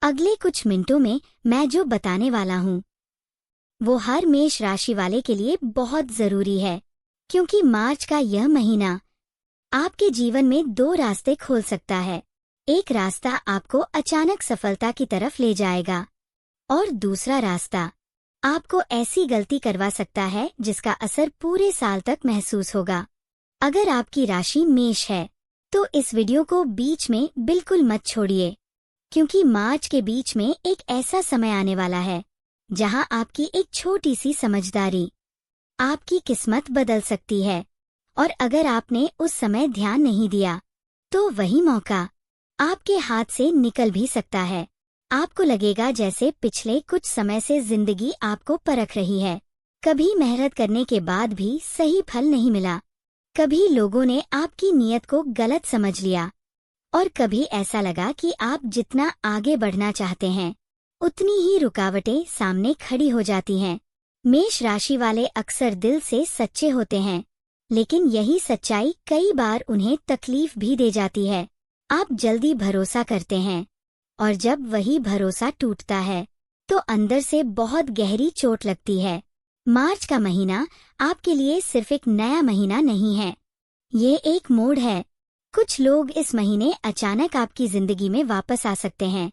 अगले कुछ मिनटों में मैं जो बताने वाला हूँ वो हर मेष राशि वाले के लिए बहुत जरूरी है, क्योंकि मार्च का यह महीना आपके जीवन में दो रास्ते खोल सकता है। एक रास्ता आपको अचानक सफलता की तरफ ले जाएगा और दूसरा रास्ता आपको ऐसी गलती करवा सकता है जिसका असर पूरे साल तक महसूस होगा। अगर आपकी राशि मेष है तो इस वीडियो को बीच में बिल्कुल मत छोड़िए, क्योंकि मार्च के बीच में एक ऐसा समय आने वाला है जहां आपकी एक छोटी सी समझदारी आपकी किस्मत बदल सकती है। और अगर आपने उस समय ध्यान नहीं दिया तो वही मौका आपके हाथ से निकल भी सकता है। आपको लगेगा जैसे पिछले कुछ समय से जिंदगी आपको परख रही है। कभी मेहनत करने के बाद भी सही फल नहीं मिला, कभी लोगों ने आपकी नीयत को गलत समझ लिया, और कभी ऐसा लगा कि आप जितना आगे बढ़ना चाहते हैं उतनी ही रुकावटें सामने खड़ी हो जाती हैं। मेष राशि वाले अक्सर दिल से सच्चे होते हैं, लेकिन यही सच्चाई कई बार उन्हें तकलीफ भी दे जाती है। आप जल्दी भरोसा करते हैं और जब वही भरोसा टूटता है तो अंदर से बहुत गहरी चोट लगती है। मार्च का महीना आपके लिए सिर्फ एक नया महीना नहीं है, ये एक मोड़ है। कुछ लोग इस महीने अचानक आपकी जिंदगी में वापस आ सकते हैं,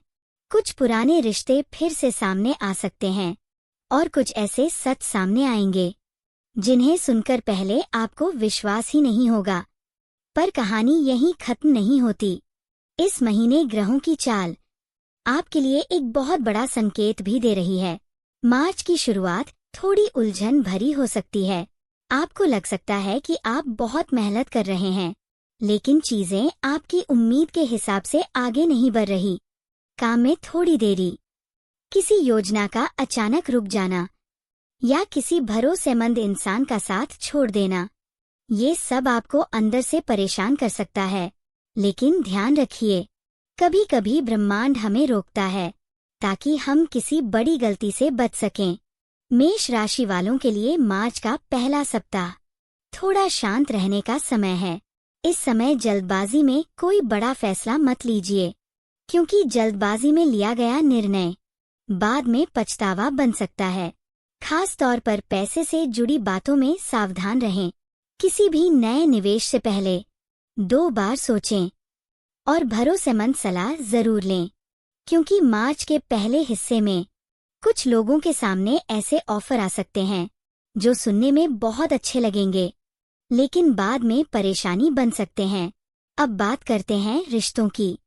कुछ पुराने रिश्ते फिर से सामने आ सकते हैं, और कुछ ऐसे सच सामने आएंगे जिन्हें सुनकर पहले आपको विश्वास ही नहीं होगा। पर कहानी यहीं खत्म नहीं होती। इस महीने ग्रहों की चाल आपके लिए एक बहुत बड़ा संकेत भी दे रही है। मार्च की शुरुआत थोड़ी उलझन भरी हो सकती है। आपको लग सकता है कि आप बहुत मेहनत कर रहे हैं, लेकिन चीजें आपकी उम्मीद के हिसाब से आगे नहीं बढ़ रही। काम में थोड़ी देरी, किसी योजना का अचानक रुक जाना, या किसी भरोसेमंद इंसान का साथ छोड़ देना, ये सब आपको अंदर से परेशान कर सकता है। लेकिन ध्यान रखिए, कभी कभी ब्रह्मांड हमें रोकता है ताकि हम किसी बड़ी गलती से बच सकें। मेष राशि वालों के लिए मार्च का पहला सप्ताह थोड़ा शांत रहने का समय है। इस समय जल्दबाजी में कोई बड़ा फैसला मत लीजिए, क्योंकि जल्दबाजी में लिया गया निर्णय बाद में पछतावा बन सकता है। खास तौर पर पैसे से जुड़ी बातों में सावधान रहें। किसी भी नए निवेश से पहले 2 बार सोचें और भरोसेमंद सलाह जरूर लें, क्योंकि मार्च के पहले हिस्से में कुछ लोगों के सामने ऐसे ऑफर आ सकते हैं जो सुनने में बहुत अच्छे लगेंगे, लेकिन बाद में परेशानी बन सकते हैं। अब बात करते हैं रिश्तों की।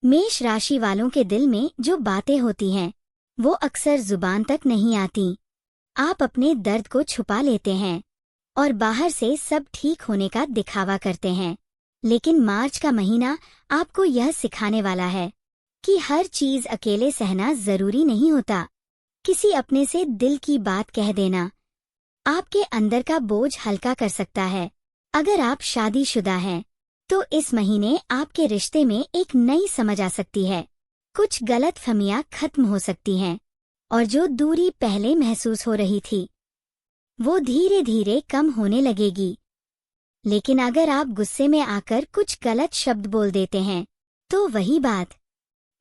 मेष राशि वालों के दिल में जो बातें होती हैं वो अक्सर जुबान तक नहीं आती। आप अपने दर्द को छुपा लेते हैं और बाहर से सब ठीक होने का दिखावा करते हैं, लेकिन मार्च का महीना आपको यह सिखाने वाला है कि हर चीज अकेले सहना जरूरी नहीं होता। किसी अपने से दिल की बात कह देना आपके अंदर का बोझ हल्का कर सकता है। अगर आप शादीशुदा हैं तो इस महीने आपके रिश्ते में एक नई समझ आ सकती है। कुछ गलतफहमियां खत्म हो सकती हैं, और जो दूरी पहले महसूस हो रही थी वो धीरे धीरे कम होने लगेगी। लेकिन अगर आप गुस्से में आकर कुछ गलत शब्द बोल देते हैं तो वही बात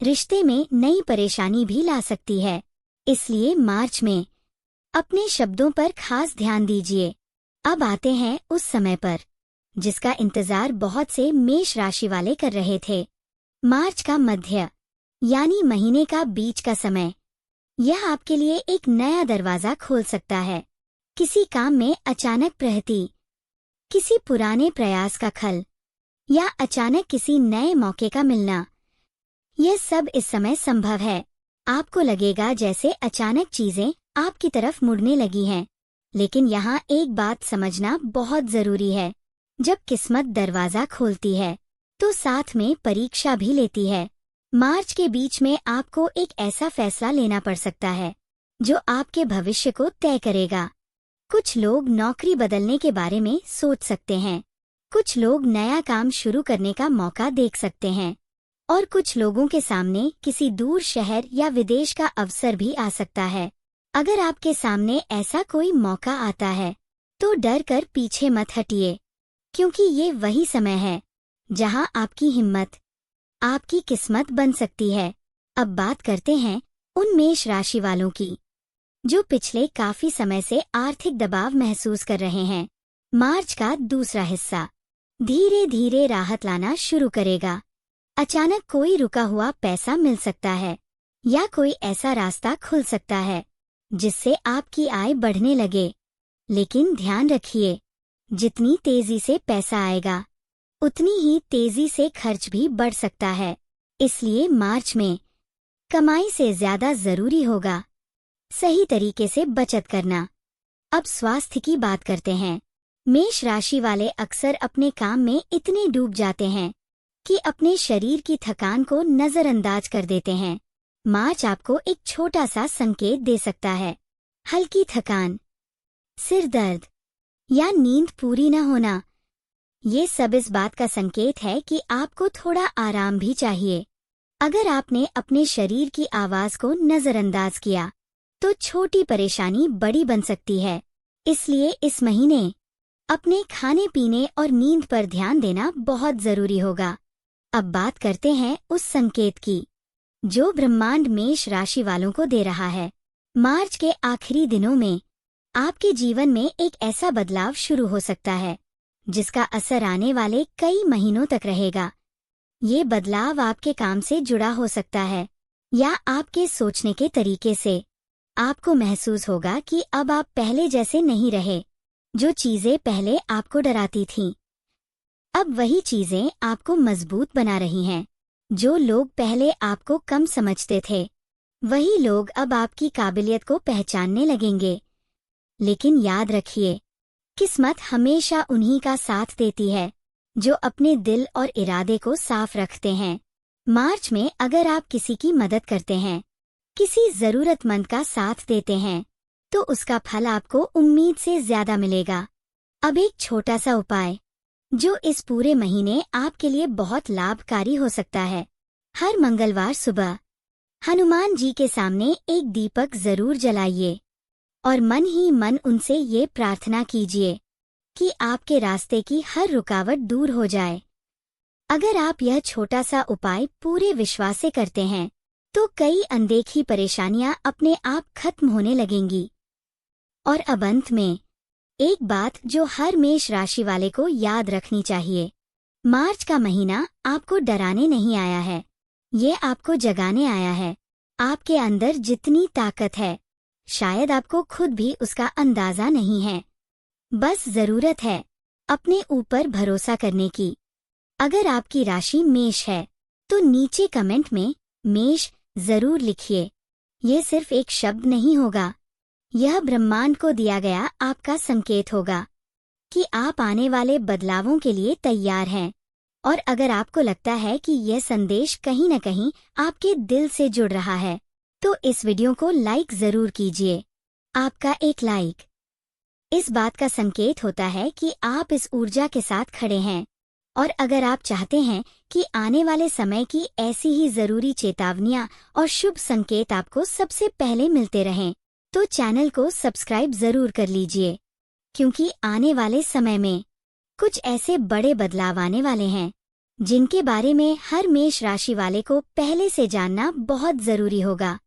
रिश्ते में नई परेशानी भी ला सकती है। इसलिए मार्च में अपने शब्दों पर खास ध्यान दीजिए। अब आते हैं उस समय पर जिसका इंतजार बहुत से मेष राशि वाले कर रहे थे। मार्च का मध्य, यानी महीने का बीच का समय, यह आपके लिए एक नया दरवाजा खोल सकता है। किसी काम में अचानक प्रगति, किसी पुराने प्रयास का खल, या अचानक किसी नए मौके का मिलना, यह सब इस समय संभव है। आपको लगेगा जैसे अचानक चीजें आपकी तरफ मुड़ने लगी हैं, लेकिन यहाँ एक बात समझना बहुत जरूरी है। जब किस्मत दरवाजा खोलती है तो साथ में परीक्षा भी लेती है। मार्च के बीच में आपको एक ऐसा फैसला लेना पड़ सकता है जो आपके भविष्य को तय करेगा। कुछ लोग नौकरी बदलने के बारे में सोच सकते हैं, कुछ लोग नया काम शुरू करने का मौका देख सकते हैं, और कुछ लोगों के सामने किसी दूर शहर या विदेश का अवसर भी आ सकता है। अगर आपके सामने ऐसा कोई मौका आता है तो डर कर पीछे मत हटिए, क्योंकि ये वही समय है जहां आपकी हिम्मत आपकी किस्मत बन सकती है। अब बात करते हैं उन मेष राशि वालों की जो पिछले काफी समय से आर्थिक दबाव महसूस कर रहे हैं। मार्च का दूसरा हिस्सा धीरे धीरे राहत लाना शुरू करेगा। अचानक कोई रुका हुआ पैसा मिल सकता है या कोई ऐसा रास्ता खुल सकता है जिससे आपकी आय बढ़ने लगे। लेकिन ध्यान रखिए, जितनी तेजी से पैसा आएगा उतनी ही तेजी से खर्च भी बढ़ सकता है। इसलिए मार्च में कमाई से ज्यादा जरूरी होगा सही तरीके से बचत करना। अब स्वास्थ्य की बात करते हैं। मेष राशि वाले अक्सर अपने काम में इतने डूब जाते हैं कि अपने शरीर की थकान को नजरअंदाज कर देते हैं। मार्च आपको एक छोटा सा संकेत दे सकता है। हल्की थकान, सिर दर्द या नींद पूरी न होना, ये सब इस बात का संकेत है कि आपको थोड़ा आराम भी चाहिए। अगर आपने अपने शरीर की आवाज को नजरअंदाज किया तो छोटी परेशानी बड़ी बन सकती है। इसलिए इस महीने अपने खाने पीने और नींद पर ध्यान देना बहुत जरूरी होगा। अब बात करते हैं उस संकेत की जो ब्रह्मांड मेष राशि वालों को दे रहा है। मार्च के आखिरी दिनों में आपके जीवन में एक ऐसा बदलाव शुरू हो सकता है जिसका असर आने वाले कई महीनों तक रहेगा। ये बदलाव आपके काम से जुड़ा हो सकता है या आपके सोचने के तरीके से। आपको महसूस होगा कि अब आप पहले जैसे नहीं रहे। जो चीजें पहले आपको डराती थीं, अब वही चीजें आपको मजबूत बना रही हैं। जो लोग पहले आपको कम समझते थे, वही लोग अब आपकी काबिलियत को पहचानने लगेंगे। लेकिन याद रखिए, किस्मत हमेशा उन्हीं का साथ देती है जो अपने दिल और इरादे को साफ रखते हैं। मार्च में अगर आप किसी की मदद करते हैं, किसी जरूरतमंद का साथ देते हैं, तो उसका फल आपको उम्मीद से ज्यादा मिलेगा। अब एक छोटा सा उपाय जो इस पूरे महीने आपके लिए बहुत लाभकारी हो सकता है। हर मंगलवार सुबह हनुमान जी के सामने एक दीपक जरूर जलाइए और मन ही मन उनसे ये प्रार्थना कीजिए कि आपके रास्ते की हर रुकावट दूर हो जाए। अगर आप यह छोटा सा उपाय पूरे विश्वास से करते हैं तो कई अनदेखी परेशानियां अपने आप खत्म होने लगेंगी। और अब अंत में एक बात जो हर मेष राशि वाले को याद रखनी चाहिए। मार्च का महीना आपको डराने नहीं आया है, ये आपको जगाने आया है। आपके अंदर जितनी ताकत है, शायद आपको खुद भी उसका अंदाजा नहीं है। बस जरूरत है अपने ऊपर भरोसा करने की। अगर आपकी राशि मेष है तो नीचे कमेंट में मेष जरूर लिखिए। ये सिर्फ एक शब्द नहीं होगा, यह ब्रह्मांड को दिया गया आपका संकेत होगा कि आप आने वाले बदलावों के लिए तैयार हैं। और अगर आपको लगता है कि यह संदेश कहीं न कहीं आपके दिल से जुड़ रहा है, तो इस वीडियो को लाइक जरूर कीजिए। आपका एक लाइक इस बात का संकेत होता है कि आप इस ऊर्जा के साथ खड़े हैं। और अगर आप चाहते हैं कि आने वाले समय की ऐसी ही जरूरी चेतावनियां और शुभ संकेत आपको सबसे पहले मिलते रहें, तो चैनल को सब्सक्राइब जरूर कर लीजिए, क्योंकि आने वाले समय में कुछ ऐसे बड़े बदलाव आने वाले हैं जिनके बारे में हर मेष राशि वाले को पहले से जानना बहुत जरूरी होगा।